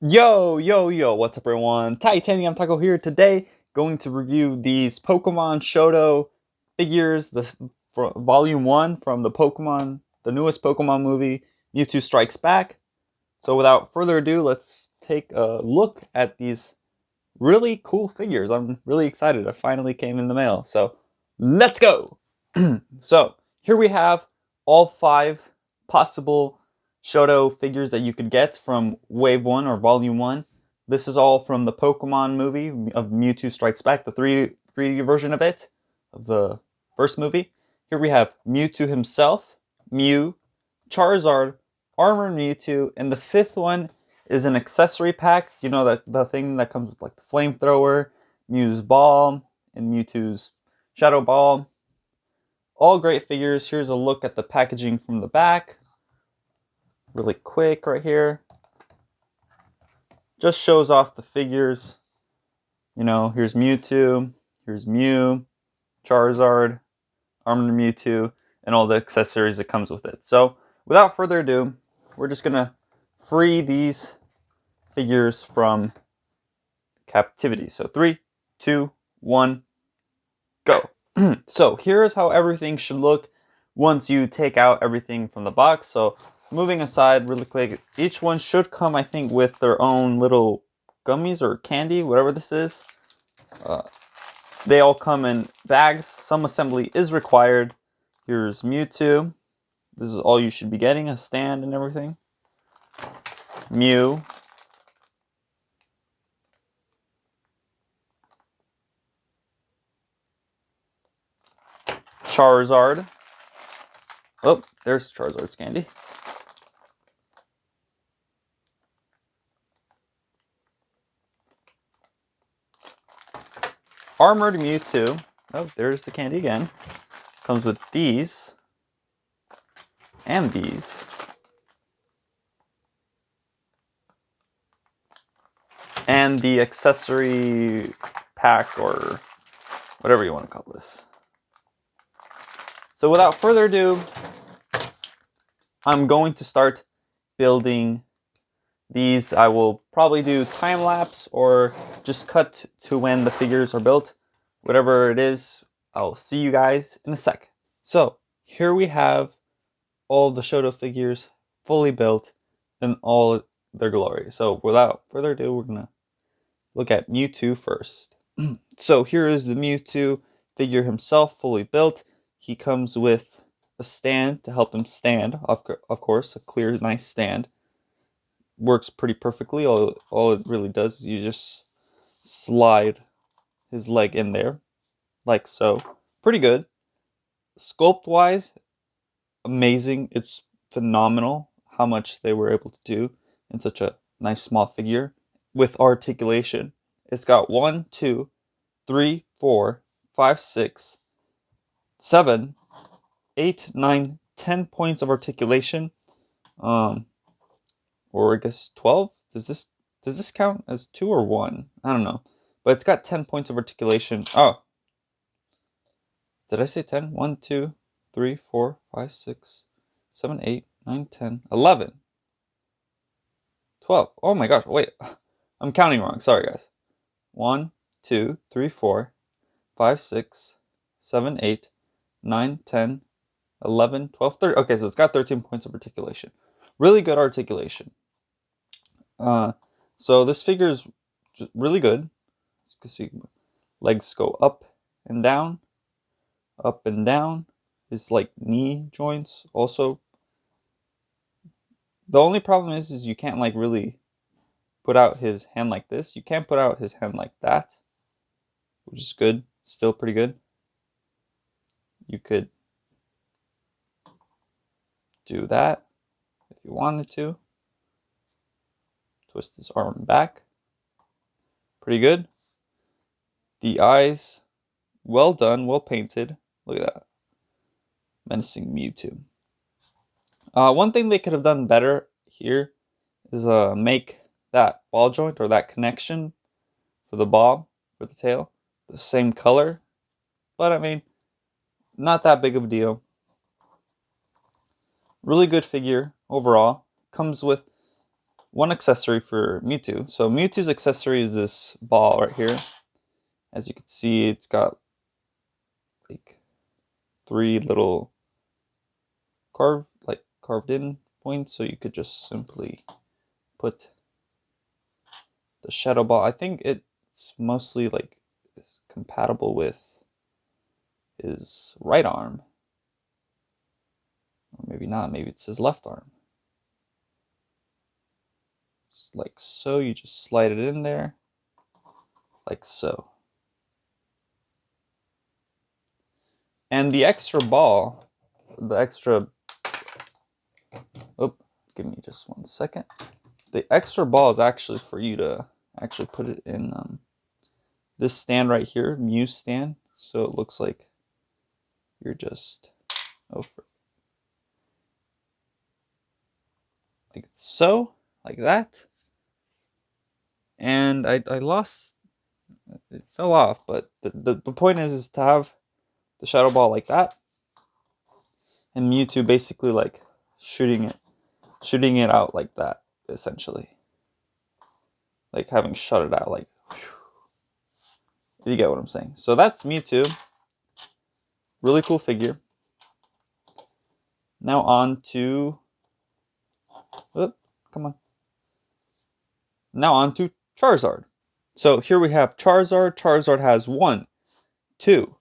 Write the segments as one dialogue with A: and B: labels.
A: Yo, what's up everyone? Titanium Taco here today, going to review these Pokemon Shodo figures, Volume 1 from the newest Pokemon movie, Mewtwo Strikes Back. So without further ado, let's take a look at these really cool figures. I'm really excited. It finally came in the mail, so let's go! So here we have all 5 possible Shodo figures that you could get from Wave 1 or Volume 1. This is all from the Pokemon movie of Mewtwo Strikes Back, the 3D version of it, of the first movie. Here we have Mewtwo himself, Mew, Charizard, Armored Mewtwo, and the 5th one is an accessory pack. You know, that the thing that comes with like the flamethrower, Mew's ball, and Mewtwo's Shadow Ball. All great figures. Here's a look at the packaging from the back. Really quick right here. Just shows off the figures. You know, here's Mewtwo, here's Mew, Charizard, Armored Mewtwo, and all the accessories that comes with it. So, without further ado, we're just gonna free these figures from captivity. So 3, 2, 1, go. So here's how everything should look once you take out everything from the box. So moving aside really quick, each one should come, I think, with their own little gummies or candy, whatever this is. They all come in bags. Some assembly is required. Here's Mewtwo. This is all you should be getting, a stand and everything. Mew. Charizard. Oh, there's Charizard's candy. Armored Mewtwo. Oh, there's the candy again. Comes with these. And these. And the accessory pack, or whatever you want to call this. So without further ado, I'm going to start building these. I will probably do time lapse or just cut to when the figures are built. Whatever it is, I'll see you guys in a sec. So here we have all the Shodo figures fully built in all their glory. So without further ado, we're gonna look at Mewtwo first. So here is the Mewtwo figure himself, fully built. He comes with a stand to help him stand, of course, a clear, nice stand. Works pretty perfectly. All it really does is you just slide his leg in there, like so. Pretty good. Sculpt-wise, amazing. It's phenomenal how much they were able to do in such a nice small figure. With articulation, it's got 1, 2, 3, 4, 5, 6, 7, 8, 9, 10 points of articulation. Or I guess 12. Does this count as 2 or 1? I don't know. But it's got 10 points of articulation. Oh. Did I say 10? 1, 2, 3, 4, 5, 6, 7, 8, 9, 10, 11. 12. Oh my gosh, wait. I'm counting wrong. Sorry, guys. 1, 2, 3, 4, 5, 6, 7, 8, 9, 10, 11, 12, 13. Okay, so it's got 13 points of articulation. Really good articulation. So this figure is just really good. You can see legs go up and down, up and down. His like knee joints also. The only problem is you can't like really put out his hand like this. You can't put out his hand like that, which is good. Still pretty good. You could do that if you wanted to. Twist his arm back. Pretty good. The eyes, well done, well painted. Look at that. Menacing Mewtwo. One thing they could have done better here is make that ball joint or that connection for the ball, for the tail, the same color. But I mean, not that big of a deal. Really good figure overall. Comes with one accessory for Mewtwo. So Mewtwo's accessory is this ball right here. As you can see, it's got like 3 little carved in points, so you could just simply put the Shadow Ball. I think it's mostly like is compatible with his right arm. Or maybe not, maybe it's his left arm. It's like so, you just slide it in there, like so. And the extra ball, oh, give me just 1 second. The extra ball is actually for you to actually put it in this stand right here, Mew stand. So it looks like you're just like so, like that. And I lost, it fell off, but the point is to have the Shadow Ball like that, and Mewtwo basically like shooting it out like that, essentially. Like having shot it out, like, whew. You get what I'm saying. So that's Mewtwo. Really cool figure. Now on to, come on. Now on to Charizard. So here we have Charizard. Charizard has 1, 2,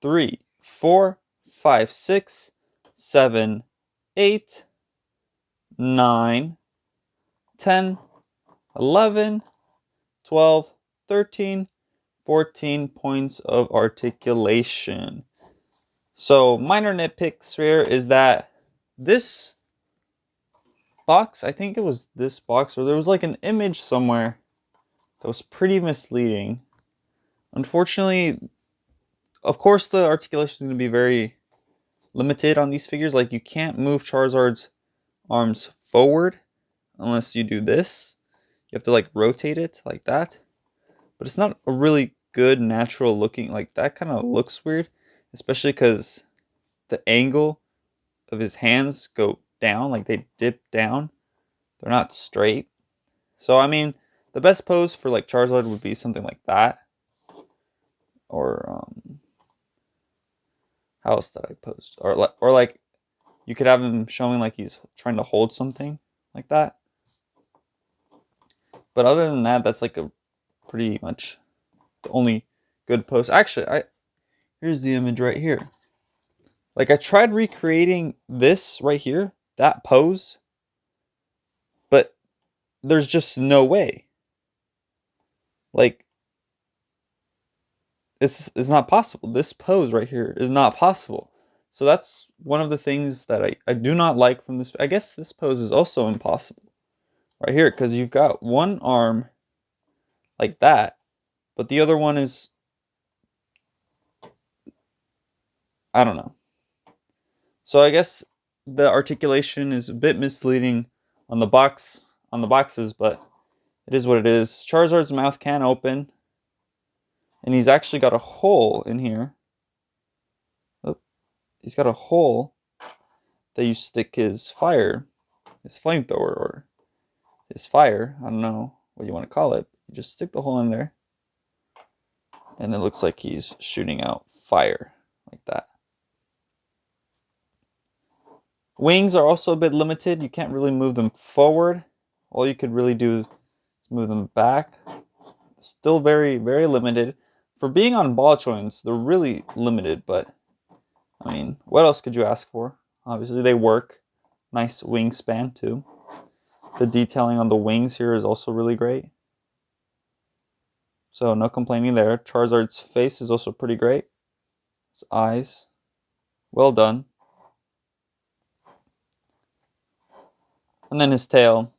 A: 3, 4, 5, 6, 7, 8, 9, 10, 11, 12, 13, 14 points of articulation. So minor nitpicks here is that this box, I think it was this box, or there was like an image somewhere that was pretty misleading. Unfortunately, of course the articulation is going to be very limited on these figures. Like you can't move Charizard's arms forward unless you do this. You have to like rotate it like that. But it's not a really good natural looking, like that kind of looks weird, especially because the angle of his hands go down, like they dip down. They're not straight. So I mean, the best pose for like Charizard would be something like that. Or how else did I pose? Or like you could have him showing like he's trying to hold something like that. But other than that, that's like a pretty much the only good pose. Actually, here's the image right here. Like I tried recreating this right here, that pose, but there's just no way. Like it's not possible. This pose right here is not possible. So that's one of the things that I do not like from this. I guess this pose is also impossible right here, because you've got one arm like that, but the other one is, I don't know. So I guess the articulation is a bit misleading on the boxes, but it is what it is. Charizard's mouth can open, and he's actually got a hole in here. Oh, he's got a hole that you stick his flamethrower, or his fire. I don't know what you want to call it. You just stick the hole in there, and it looks like he's shooting out fire like that. Wings are also a bit limited. You can't really move them forward. All you could really do is move them back. Still very, very limited. For being on ball joints, they're really limited, but I mean, what else could you ask for? Obviously, they work. Nice wingspan, too. The detailing on the wings here is also really great. So, no complaining there. Charizard's face is also pretty great. His eyes, well done. And then his tail,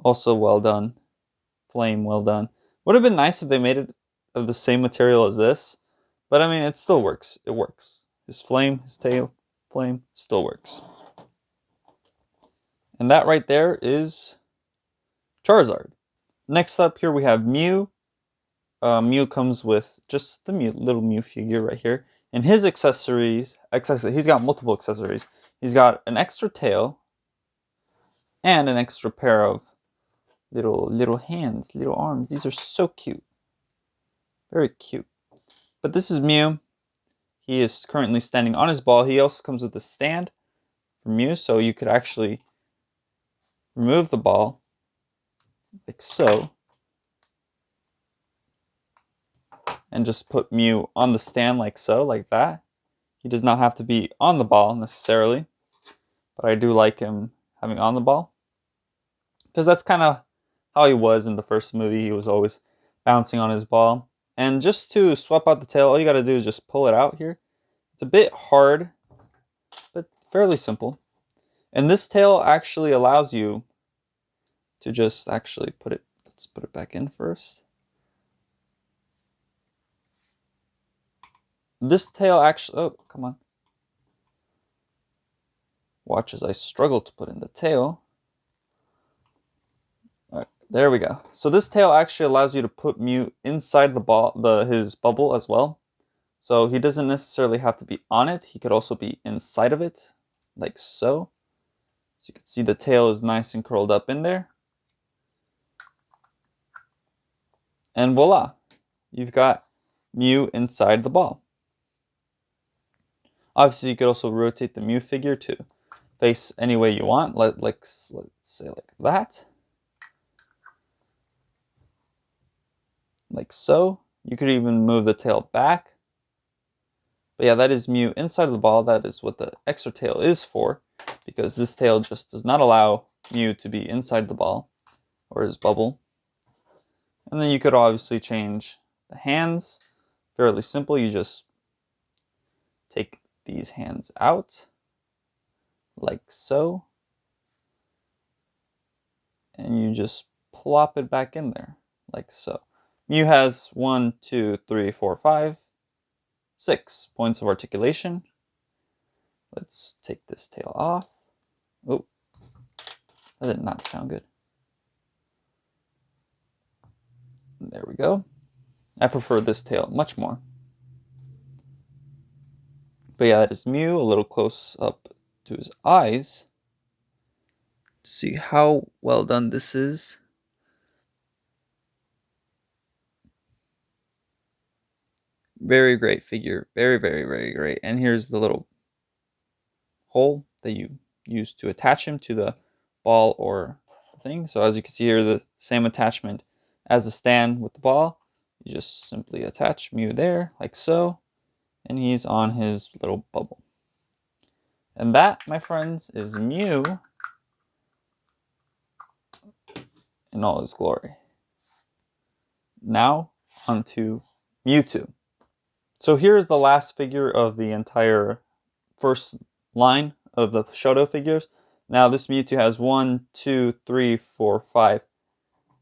A: also well done. Flame, well done. Would have been nice if they made it of the same material as this, but I mean, it still works. It works. His flame, his tail, flame, still works. And that right there is Charizard. Next up here we have Mew. Mew comes with just the little Mew figure right here. And his accessories, he's got multiple accessories. He's got an extra tail, And an extra pair of little hands, little arms. These are so cute. Very cute. But this is Mew. He is currently standing on his ball. He also comes with a stand for Mew, so you could actually remove the ball like so and just put Mew on the stand like so, like that. He does not have to be on the ball necessarily, but I do like him having on the ball because that's kind of how he was in the first movie. He was always bouncing on his ball. And just to swap out the tail, all you got to do is just pull it out here. It's a bit hard, but fairly simple. And this tail actually allows you to just actually put it, let's put it back in first. This tail actually, oh, come on. Watch as I struggle to put in the tail. All right, there we go. So this tail actually allows you to put Mew inside the ball, his bubble as well. So he doesn't necessarily have to be on it. He could also be inside of it, like so. So you can see the tail is nice and curled up in there. And voila, you've got Mew inside the ball. Obviously, you could also rotate the Mew figure to face any way you want. Let's say like that. Like so. You could even move the tail back. But yeah, that is Mew inside of the ball. That is what the extra tail is for, because this tail just does not allow Mew to be inside the ball or his bubble. And then you could obviously change the hands. Fairly simple. You just take these hands out like so, and you just plop it back in there like so. Mew has 1, 2, 3, 4, 5, 6 points of articulation. Let's take this tail off. Oh, that did not sound good. There we go. I prefer this tail much more. But yeah, that is Mew. A little close up to his eyes. See how well done this is. Very great figure. Very, very, very great. And here's the little hole that you use to attach him to the ball or thing. So as you can see here, the same attachment as the stand with the ball. You just simply attach Mew there, like so. And he's on his little bubble. And that, my friends, is Mew in all his glory. Now, onto Mewtwo. So here's the last figure of the entire first line of the Shodo figures. Now this Mewtwo has 1, 2, 3, 4, 5,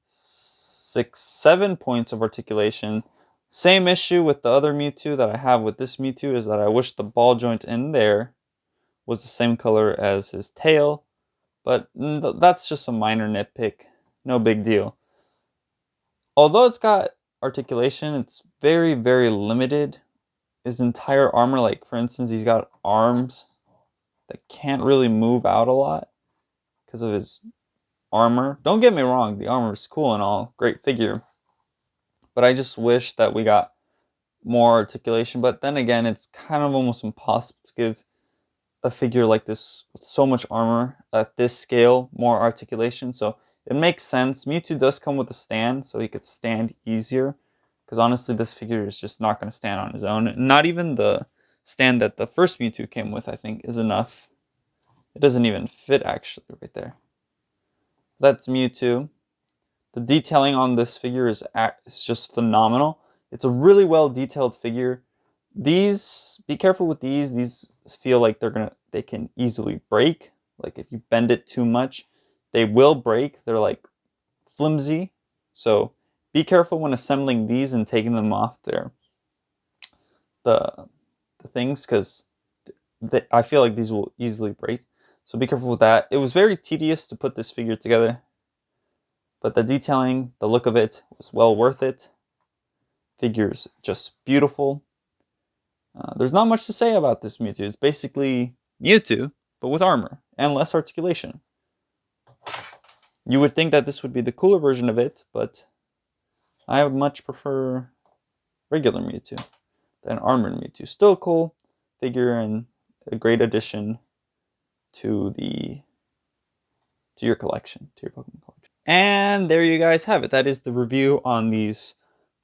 A: 6, 7 points of articulation. Same issue with the other Mewtwo that I have with this Mewtwo is that I wish the ball joint in there was the same color as his tail. But that's just a minor nitpick. No big deal. Although it's got articulation, it's very, very limited. His entire armor, like for instance, he's got arms that can't really move out a lot because of his armor. Don't get me wrong, the armor is cool and all, great figure. But I just wish that we got more articulation. But then again, it's kind of almost impossible to give a figure like this with so much armor at this scale more articulation. So it makes sense. Mewtwo does come with a stand, so he could stand easier. Because honestly, this figure is just not going to stand on his own. Not even the stand that the first Mewtwo came with, I think, is enough. It doesn't even fit, actually, right there. That's Mewtwo. The detailing on this figure is just phenomenal. It's a really well detailed figure. These, be careful with these. These feel like they can easily break. Like if you bend it too much, they will break. They're like flimsy. So be careful when assembling these and taking them off the things, because I feel like these will easily break. So be careful with that. It was very tedious to put this figure together, but the detailing, the look of it was well worth it. Figure's just beautiful. There's not much to say about this Mewtwo. It's basically Mewtwo, but with armor and less articulation. You would think that this would be the cooler version of it, but I would much prefer regular Mewtwo than Armored Mewtwo. Still a cool figure and a great addition to your collection, to your Pokemon collection. And there you guys have it. That is the review on the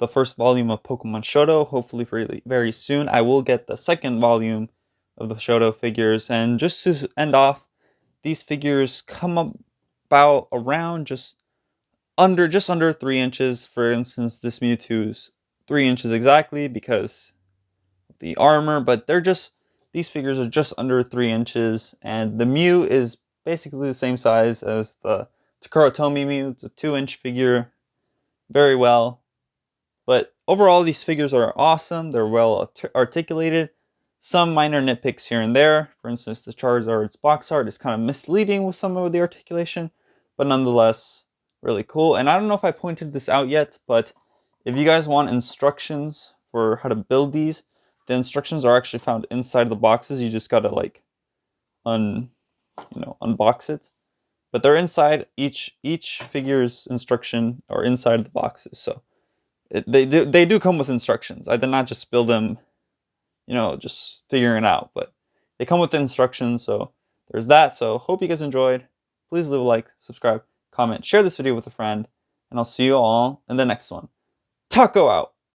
A: first volume of Pokemon Shodo. Hopefully very soon I will get the second volume of the Shodo figures. And just to end off, these figures come about around just under 3 inches. For instance, this Mewtwo's 3 inches exactly because of the armor, but these figures are just under 3 inches, and the Mew is basically the same size as the Takara Tomy Mew. It's a 2-inch figure, very well. But overall, these figures are awesome. They're well articulated. Some minor nitpicks here and there. For instance, the Charizard's box art is kind of misleading with some of the articulation, but nonetheless, really cool. And I don't know if I pointed this out yet, but if you guys want instructions for how to build these, the instructions are actually found inside the boxes. You just gotta like unbox it. But they're inside each figure's instruction or inside the boxes. So they do come with instructions. I did not just build them, just figuring it out, but they come with instructions. So there's that. So hope you guys enjoyed. Please leave a like, subscribe, comment, share this video with a friend, and I'll see you all in the next one. Taco out!